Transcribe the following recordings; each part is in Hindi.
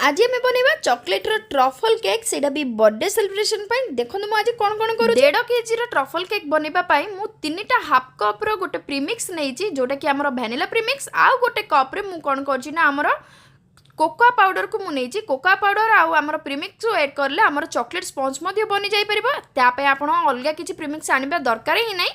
आज आम बनवा चॉकलेट ट्रफल केक से भी बर्थडे सेलिब्रेशन देखो मुझे आज कौन कौन कर 1.5 kg ट्रफल केक बनवाई मु 3टा हाफ कप रो गोटे प्रीमिक्स नहीं जोटा कि आम भैनिला प्रीमिक्स आउ गोटे कप्रे मुझे कौन कर कोकोआ पाउडर को मुझे कोकोआ पाउडर आमर प्रीमिक्स ऐड करले आमर चॉकलेट स्पंज बनी जापर आप अलग किसी प्रीमिक्स आने दरकार ही ना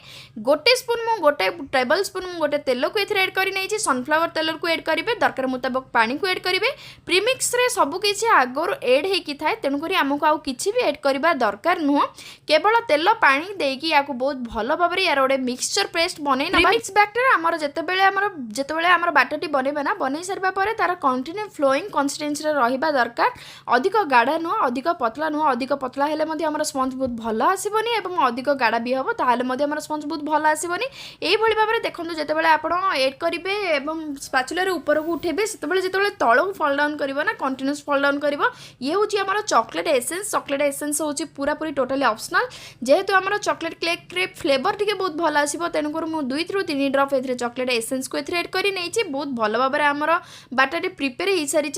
गोटे स्पून मु गोटे टेबल स्पून मु गोटे तेल को एड कर सनफ्लावर तेल को ऐड करेंगे दरकार मुताबिक पानी को ऐड करेंगे प्रीमिक्स रे सबकि आगर एड होता है तेणुक आमको आउ कि भी ऐड करवा दरकार नुह केवल तेल पानी देकी या बहुत भल भाव यार गोटे मिक्सचर पेस्ट बन प्रीमिक्स बैटर आमर जितेबाला बाटटी बनइबा ना बन सारा पर तार कंटिन्यू फ्लोइंग कंसिस्टेंसी रहा दरकार अधिक गाढ़ा नुह अधिक पतला नुह अधिक पतला हेले आम स्पंज बहुत भल आसबनी और अधिक गाढ़ा भी हम ताहले आम स्पंज बहुत भल आसबनी यही भाव में देखो जितेबाला आप एड करेंगे और स्पाचुलार ऊपर को उठेबे जो तल को फॉल डाउन कर ना कंटिन्यूस फॉल डाउन कर ये हूँ आम चॉकलेट एसेंस हूँ पूरा पूरी टोटाली ऑप्शनल जेहेतु आम चॉकलेट केक रे फ्लेवर टी बहुत भल आसो तेणुक मुझे 2 ରୁ 3 ड्रप ए चॉकलेट एसेंस को एड कर बहुत भल भाव में आम बाटर प्रिपेयर हो सारी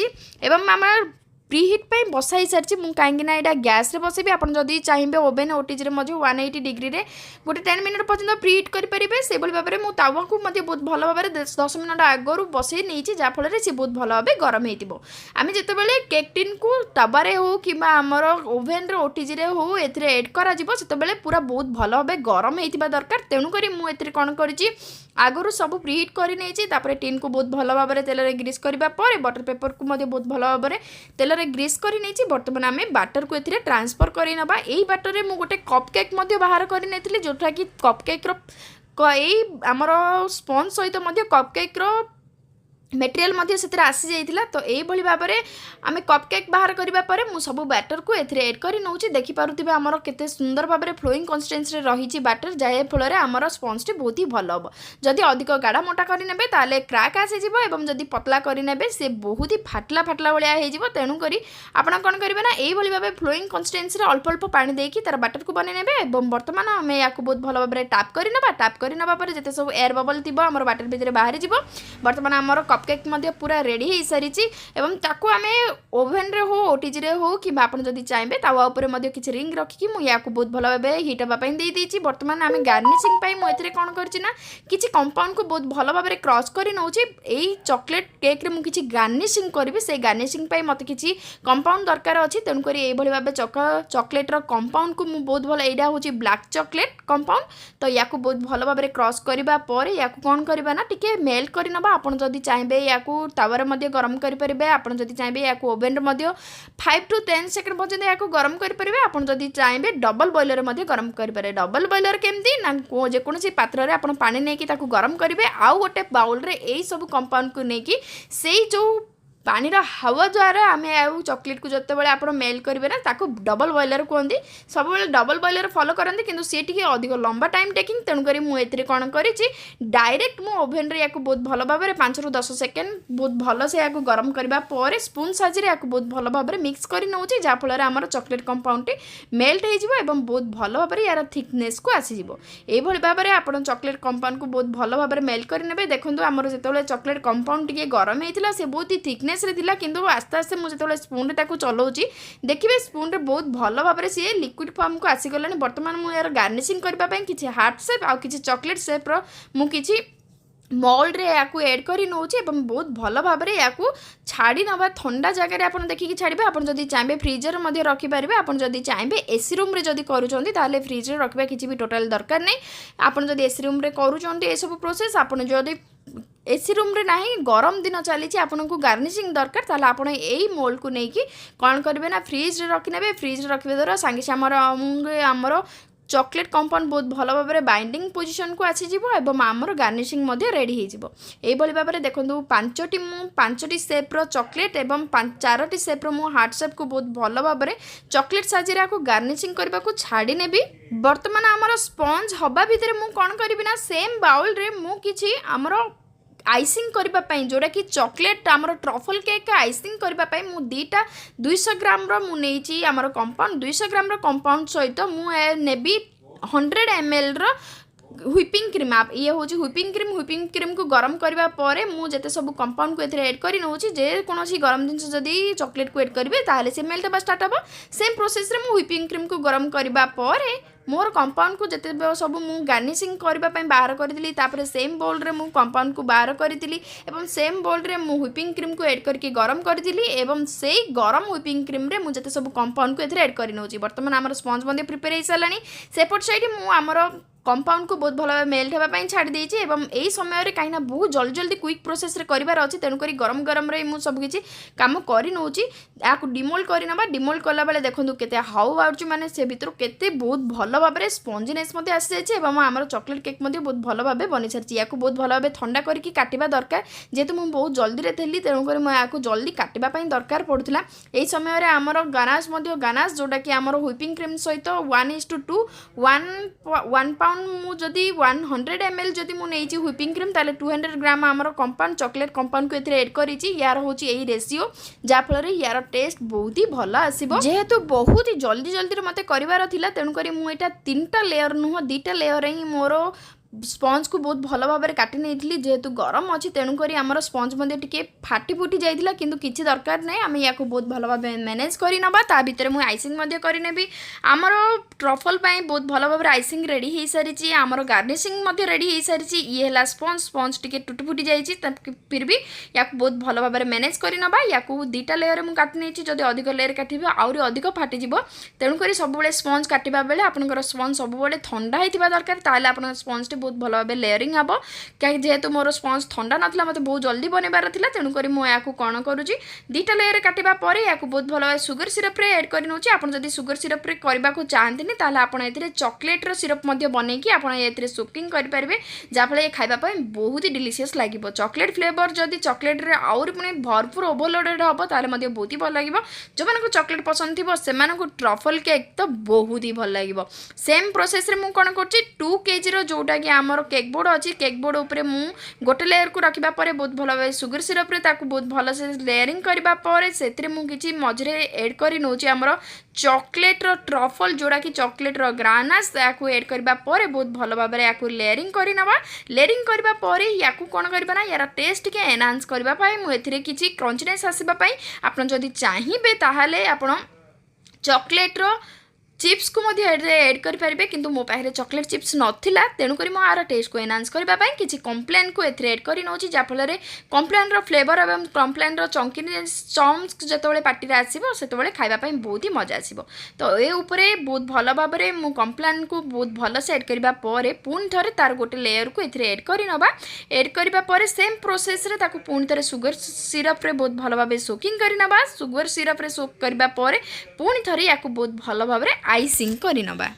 एवं आम प्रीहिट पर बसाई सारी मुझे कहीं यहाँ गैस रे बसैबी आप चाहिए ओवेन ओटीजी 180 डिग्री रे गोटे 10 मिनट पर्यटन प्रीहिट करेंगे से भाव में तावा को बहुत भल भाव में 10 मिनट आगु बसई नहीं जहाँफल सी बहुत भल भाव गरम होमें जितेबाला केक टिन को तावारे हो कि आमर ओवेन ओटीजी हो एड कर पूरा बहुत भल भाव गरम होता दरकार तेणुक मुझे कौन कर आगु सब प्रीहिट कर टिन को बहुत भल भाव में तेल ग्रीस करने बटर पेपर को बहुत भल भाव में तेल ग्रीस कर बर्तमान आम बाटर को ए ट्रांसफर कर यही बाटर में मुझे गोटे कप केक बाहर कर जोटा कि कप केक आमर स्पंज सहित कप केक मेटेरियल से आसी जाइए तो यही भाव में आम कप केक बाहर करने मुझे सब बैटर को एड कर नौची देखिपे आमर केते सुंदर भाव में फ्लोइंग कंसिस्टेंसी रही बैटर जहाँफल आमर स्पंजटी बहुत ही भल हम जदि अधिक गाढ़ा मोटा करेंगे ताले क्राक आसीज और जदि पतला करेंगे सी बहुत ही फाटला फाटला भाया हो तेणुक आप कौन करेंगे ना यही भाव में फ्लोइंग कंसिस्टेंसी अल्प अल्प पानी देकी तार बैटर को बनने और बर्तमान आम या बहुत भल भाव में टाप कर जिते सब एयर बबल थी आम बैटर भितर बाहरी बर्तमान आमर कप केक पूरा रेडी हो सारी एवं ताको आम ओवेन रे हो ओटीजी रे हो कि आप चाहिए तावा उपर किसी रिंग रखिकी मुझे बहुत भल भाव हिट हाँपाई देती बर्तमान आम गार्निशिंग मुझे कौन करना किसी कंपाउंड को बहुत भल भाव में क्रश कर नौची यही चॉकलेट केक रे मुझे गार्निशिंग करी से गार्निशिंग मत किसी कंपाउंड दरकार अच्छी तेणुक यही भाव चॉकलेट कंपाउंड को मुझे बहुत भल यहाँ हूँ ब्लैक चॉकलेट कंपाउंड तो या बहुत भल भाव में क्रश करने या कौन करना ना टिके मेल्ट कर आप चाहिए या तावर गरम करेंगे आप चाहिए या ओवेन 5 to 10 सेकंड पर्यटन या गरम करेंगे आप चाहिए डबल बॉयलर गरम करेंगे डबल बॉयलर केमती ना जेकोसी पात्र में आप पानी नहीं गरम करेंगे आउ गोटे बाउल रे यही सब कंपाउंड को लेकिन से जो पानी हावा द्वारा आम चॉकलेट को जिते आप मेल्ट करेंगे ना ताको डबल बॉयलर कहते सब डबल बॉयलर फॉलो करते कि सी टी अधिक लंबा टाइम टेकिंग तेणुक मुझे कौन कर डायरेक्ट मु ओवेन रे बहुत भल भाव में 5 ରୁ 10 सेकेंड बहुत भल से या गरम करने स्पून साइज या बहुत भल भाव में मिक्स कर नौची जहाँफल आम चॉकलेट कंपाउंड मेल्ट हो बहुत भल भाव में यार थिकनेस को आसीज यही भाव में आप चॉकलेट कंपाउंड को बहुत भल भाव में मेल्ट करेंगे देखो आमर जो चॉकलेट कंपाउंड टी गरम होता से बहुत ही थिकनेस थिकनेस किंतु आस्ते आस्ते मुझे जो स्पून चलाऊँगी देखिए स्पून रे बहुत भल भाव में सी लिक्विड फॉर्म को आसीगला बर्तमान मुझे यार गार्निशिंग करने किसी हार्ट शेप आउ किसी चॉकलेट शेप मुझे मोल्ड रे या एड कर नौचे बहुत भल भाव में या छाड़ी नवा ठंडा जगह आप देखिए छाड़े आप चाहिए फ्रिजर रखिपारे आप चाहिए एसी रूम रे जदि करुँचे फ्रिज रखा किसी भी टोटाल दरकार नहीं आप एसी रूम रे करुँचे सब प्रोसेस आप एसी रूम रे नहीं गरम दिन चली आपन को गार्निशिंग दरकार ताले आपन यही मोल्ड को लेकिन कौन करेंगे ना फ्रिज रे रखिने फ्रिज रे रखिबे द्वारा सांगे से आमर चॉकलेट कंपाउंड बहुत भल भाव में बाइंडिंग पोजिशन को आसीज आमर गार्निशिंग रेडी हो भाव में देखो 5टी सेप्र चॉकलेट एवं 4टी सेप्र मो हार्ट शेप को बहुत भल भाव में चॉकलेट साइज गार्निशिंग करने को छाड़ी नेबी बर्तमान आमर स्पंज हवा भितर मु कौन करी ना सेम बाउल रे मु किछि आमर आइसिंग करने जोटा कि चॉकलेट आमर ट्रफल केक आइसिंग करने मु 200 ग्राम नहीं आमर कंपाउंड 200 ग्राम कंपाउंड सहित मुझे नेबी 100 ml व्हिपिंग क्रीम ये हूँ व्हिपिंग क्रीम को गरम करबा परे मु जेते सब कंपाउंड को एथरे ऐड करी नउची जे कोनोसी गरम जिंस जदी चॉकलेट को ऐड करबे ताले से मेल्ट बा स्टार्ट हबो सेम प्रोसेस रे मु व्हिपिंग क्रीम को गरम करबा परे मोर कंपाउंड को जिते सब मुझे गार्निशिंग करने बाहर करी तापर सेम बोल रे मु कंपाउंड को बाहर करी एवं सेम बोल रे मु व्हिपिंग क्रीम को ऐड करके गरम करी एवं से गरम व्हिपिंग क्रीम रे मुझे सब कंपाउंड को एथरे ऐड कर नउची बर्तमान आमर स्पंज बंदे प्रिपेयर हो सारानी सेपट साइड मु आमर कंपाउंड को बहुत भल मेल्ट होगा छाड़ी देती एवं यही समय कहीं बहुत जल्दी जल्दी क्विक प्रोसेस रे करार अच्छी तेणुक गरम गरम रे मुझे सबकि कम कर नौची या डिमोल्ड करना डिमोल्ड कला बेले देखो केते हाउ बाहर माने से भर केते बहुत भल भाव में स्पंजीनेस आसी जाइए आम चॉकलेट केक बहुत भल भाव बनी सारी या बहुत भल भाव ठंडा करके काटिबा दरकार जेहेतु मुझे बहुत जल्दी थी तेणुक मुझे जल्दी काटिबापी दरकार पड़ूला यही समय आमर गानाश जोटा कि आमर व्हिपिंग क्रीम सहित 1:2 1 पाउंड मुझे 100 ml जदि मुझे व्हिपिंग क्रीम ताले 200 ग्राम आमर कंपाउंड चॉकलेट कंपाउंड को एड करी यार हूँ यही रेशियो जहाँफल यार टेस्ट बहुत ही भल आसो जेहेतु बहुत ही जल्दी जल्दी मत करार तेणुक मुझे 3टा लेयर नुह 2टा लेयर ही मोर स्पंज को बहुत भल भाव में काटी नहीं जेहेतु गरम अच्छी तेणुक आमर स्पंज टी फाटी फुटी जाइला किंतु किसी दरकार नहीं आम या बहुत भल भाव मैनेज करनबा ता भितर मुझे आइसिंग करनेबी आमर ट्रफल बहुत भल भाव में आइसिंग रेडी हो सारी आमर गार्निशिंग रेडी हो सारी ये है स्पंज स्पंज टी टुटी फुटी जाइए फिर भी या बहुत भल भाव में मैनेज करनबा या 2टा लेयर मुझे काटी नहीं जब अधिक लेयर काटे आहरी अधिक फाटिज तेणुक सब स्पंज काटा बेले आपंकर स्पंज सब ठंडा होता दरकार ताले आप स्पंज बहुत भल भाव लेयरिंग हम कहीं जेहेतु मोर स्पंज ठंडा नाला मत बहुत जल्दी बनबार था तेणुक मुझे कौन करुँची 2टा लेयर काटिबा परे या बहुत भल भाव सुगर सिरप रे ऐड कर नउची आपन जदि सुगर सिरप रे करबा को चाहंतिनी ताले आपन एथिरे चॉकलेट रो सिरप मध्ये बनेकी आपन एथिरे सोकिंग करि परिबे जाफले ये खाइबा पय बहुत ही डिलीशियस लागिबो चॉकलेट फ्लेवर जदि चॉकलेट रे और पुणे भरपूर ओवरलोडेड हबो ताले मध्ये बहुत ही भल लागिबो जो मानको चॉकलेट पसंद थिबो से मानको ट्रफल केक तो बहुत ही भल लागिबो सेम प्रोसेस रे मु कोन करछि 2 केजी रो जोटा कि आमर केक बोर्ड अच्छी केक बोर्ड उपरे मु गोटे लेयर को रखा पर बहुत भल भाव सुगर सिरप रे ताकू बहुत भल से लेयरिंग करबा परे सेतिरे मु किछि मझरे ऐड करी नउछि आमर चॉकलेट रो ट्रफल जोड़ा कि चॉकलेट रो ग्रानास याकू ऐड करबा परे बहुत भल भाव में याकू लेयरिंग करनबा लेयरिंग करबा परे याकू कोन करबा ना यार टेस्ट के एनहांस करबा पई मु एथिरे किछि क्रंचनेस आसीबा पई आपन जदि चाहिबे ताहाले आपन चॉकलेट रो चिप्स को ऐड करें किंतु मो पाखे चॉकलेट चिप्स नाला तेणुक आर टेस्ट को एनहांस करने किसी कम्प्लेन को एथरे ऐड कर नउछि जाफल कम्प्लेन रो फ्लेवर और कम्प्लेन रो चम्स जो पार्टी आसो से खावाई बहुत ही मजा आसो तो ये उपरे बहुत भल भाव में मु कम्प्लेन को बहुत भल से ऐड करबा परे पुणी थे तार गोटे लेयर को एथरे ऐड करनबा ऐड करबा सेम प्रोसेस रे ताकू पुणी थे सुगर सिरप रे बहुत भल भाव सोकिंग करनबा सुगर सिरप रे सोक करबा परे पुणी थे या बहुत भल भाव में आइसिंग करनबा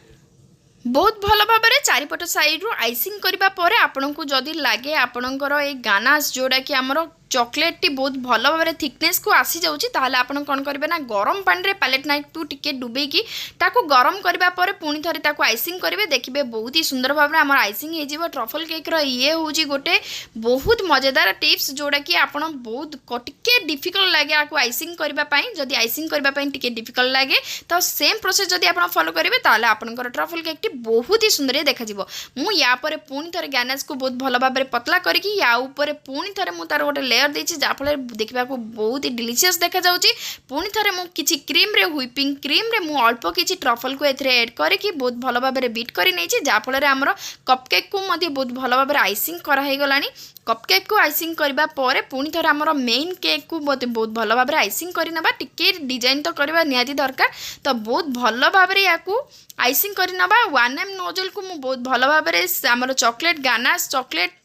बहुत भल भाव में चारिपट साइड रू आइसिंग करबा परे आपन को जदि लागे आपणकर ए गानास जोड़ा कि आमर चॉकलेट टी बहुत भल भाव में थिकनेस को आसी जाउची ताले आपन कोन करबे ना गरम पानी रे पैलेट नाइफ टू टिके डुबेकी ताको गरम करबा परे पुणी थरे ताको आइसिंग करेंगे देखिए बहुत ही सुंदर भाव में आम आइसिंग हो जिवो ट्रफल केक रो ये होची गोटे बहुत मजेदार टिप्स जोड़ा कि आपन बहुत टिके डिफिकल्ट लगे आपको आइसिंग करबा पई जदि आइसिंग करबा पई टिके डिफिकल्ट लगे तो सेम प्रोसेस जदि आपन फॉलो करेंगे ताले आपनकर ट्रफल केक टी बहुत ही सुंदर देखा जिवो मु या परे पुणी थरे गैनेज को बहुत भल भाव में पतला करके या ऊपर पुणी थरे मु तार गोटे लेयर देछि जाफल देखा बहुत ही डिलीशियस देखा जाउची पुणी थरे मु किछि क्रीम रे व्हिपिंग क्रीम रे मु अल्प किछि ट्रफल को एथरे ऐड करके बहुत भल भाव में बीट करि नेछि जाफल हमर कपकेक को मध्ये बहुत भल भाव में आइसिंग करा हे गलानी कपकेक को आइसिंग करबा परे पुणी थरे हमर मेन केक को बहुत भल भाव में आइसिंग करनबा टिके डिजाइन तो करबा नियाती दरकार तो बहुत भल भाव में याकू आइसिंग करनबा 1M नोजल को मु बहुत भल भाव में हमर चॉकलेट गानास चॉकलेट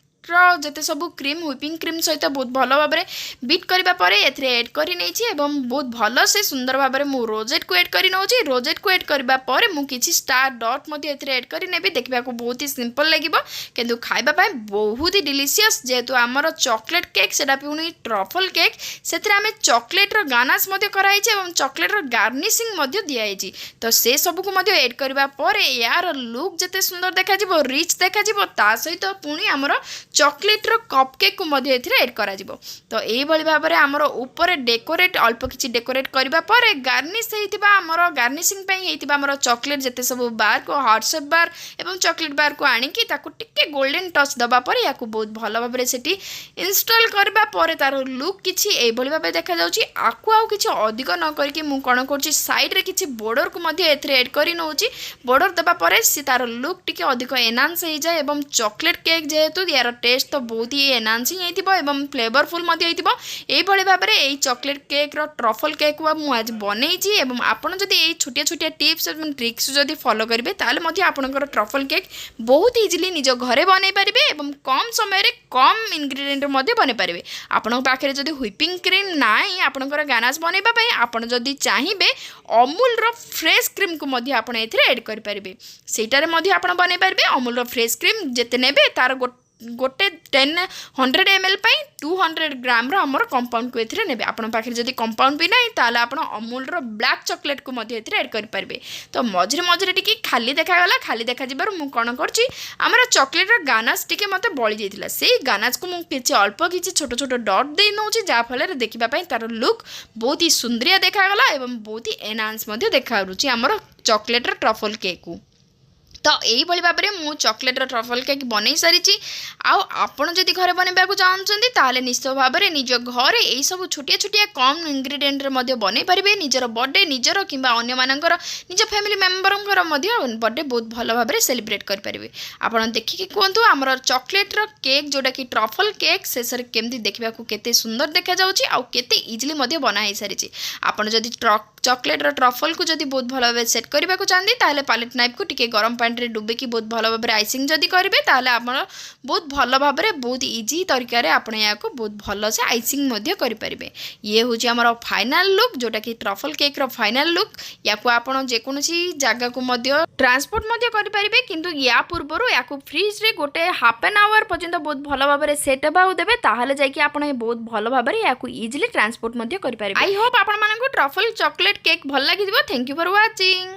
जिते सब क्रीम व्हिपिंग क्रीम सहित बहुत भल भाव में बीट करबा परे एथरे ऐड करि नेछि एवं बहुत भल से सुंदर भाव में मु रोजेट को ऐड करि नउछि रोजेट को ऐड करबा परे मु किछि स्टार डॉट मध्ये एथरे ऐड करि नेबी देखबा को बहुत ही सिंपल लागिबो किंतु खाइबा पय बहुत ही डिलीशियस जेहेतु आमर चॉकलेट केक सेटा पुनी ट्रफल केक सेथरे आमे चॉकलेट रो गानास मध्ये कराइछि एवं चॉकलेट रो गार्निशिंग मध्ये दियाइछि तो से सब को मध्ये ऐड करबा परे यार लुक जते सुंदर देखा जिवो रिच देखा जिवो ता सहित पुनी आमर चॉकलेट रो कप केक को मध्य एथिरे ऐड करा जिवो। तो एई भली भाबरे हमर ऊपर डेकोरेट अल्प किछि डेकोरेट करबा परे गार्निश हेतिबा हमर गार्निशिंग पई हेतिबा हमर चॉकलेट जते सब बार को हार्ट शेप बार एवं चॉकलेट बार को आनी कि ताकू टिके गोल्डन टच दबा परे याकू बहुत भलो भाबरे सेठी इंस्टॉल करबा परे तार लुक किछि एई भली भाबे देखा जाउची। आकू आउ किछि अधिक न करके मु कोन करछि साइड रे किछि बॉर्डर को मध्य एथिरे ऐड करी नउची। बॉर्डर दबा परे सी तार लुक टिके अधिक एनहांस हो जाए एवं चॉकलेट केक जेहेतु यार टेस्ट तो बहुत ही एनहांसिंग हेतिबो एवं फ्लेवरफुल मध्य हेतिबो। एई भली भाबरे एई चॉकलेट केक रो ट्रफल केक को मु आज बनेइची एवं आपण जदि एई छोटिया छोटिया टिप्स एवं ट्रिक्स जदि फॉलो करिवे ताले मध्य आपनकर ट्रफल केक बहुत इजीली निज घरे बनै परिबे एवं कम समय रे कम इंग्रेडिएंट मध्य बनै परिबे। आपण पाखरे जदि व्हिपिंग क्रीम नाही आपनकर गानाश बनैबा पई आपण जदि चाहिबे अमूल रो फ्रेश क्रीम को मध्य आपण एथिरे ऐड करि परिबे। सेटारे मध्य आपण बनै परिबे अमूल रो फ्रेश क्रीम जेते नेबे तार गोटे 100 ml 200 ग्राम हमर कंपाउंड को एथिरे नेबे। आपण पाखरे जदि कंपाउंड भी नाही ताले आपण अमूल रो ब्लैक चॉकलेट को मध्य एथिरे ऐड करि परिबे। तो मझरे मझरे टिके खाली देखा गला खाली देखा जिबार मु कोन करछि हमर चॉकलेट रो गानास टिके मते बळी जाइतिला सेही गानास को मु किछि अल्प किछि छोट छोट डॉट दे नउछि जा फले रे देखिबा पई तार लुक बहुत ही सुंदरिया देखा गला एवं बहुत ही एनहांस मध्य देखा रुछि हमर चॉकलेट रो ट्रफल केक को। तो यही भाव में मुझे चॉकलेट ट्रफल केक बन सारी आपण जदि घरे बनवाक चाहते ताले निश्चित भाव में निज घरे यही सब छोटिया छोटिया कम इंग्रेडिएंट बन पारे निजर बर्थडे निजर कि निज फैमिली मेम्बर बर्थडे बहुत भल भाव में सेलिब्रेट करेंगे। आपड़ देखिए कहतु आमर चॉकलेट केक जोटा कि ट्रफल केक शेष केमती देखा केते सुंदर देखा जाते इजिली बनाई सारी। आपड़ जदि चॉकलेट ट्रफल को जदि बहुत भल भाव सेट करने को चाहते ताले पालेट नाइफ को टिके गरम पानी रे डुबेकी बहुत भल भाव आइसिंग जदि करेंगे ताले आपण बहुत भल भाव में बहुत इजी तरीका रे आपण या बहुत भल से आइसिंग करेंगे। ये हूँ आमर फाइनाल लुक जोटा कि ट्रफल केक रो फाइनाल लुक। या आपण जेकोसी जगह को ट्रांसपोर्ट करेंगे किंतु या पूर्व या फ्रिज रे गोटे हाफ एन आवर पर्यंत बहुत भल भाव में सेट होगा देवे ताहले जाकि आपण बहुत भल भाव में या इजिली ट्रांसपोर्ट करेंगे। आई होप आपण मानक ट्रफल चॉकलेट केक भल लगी। Thank you for watching.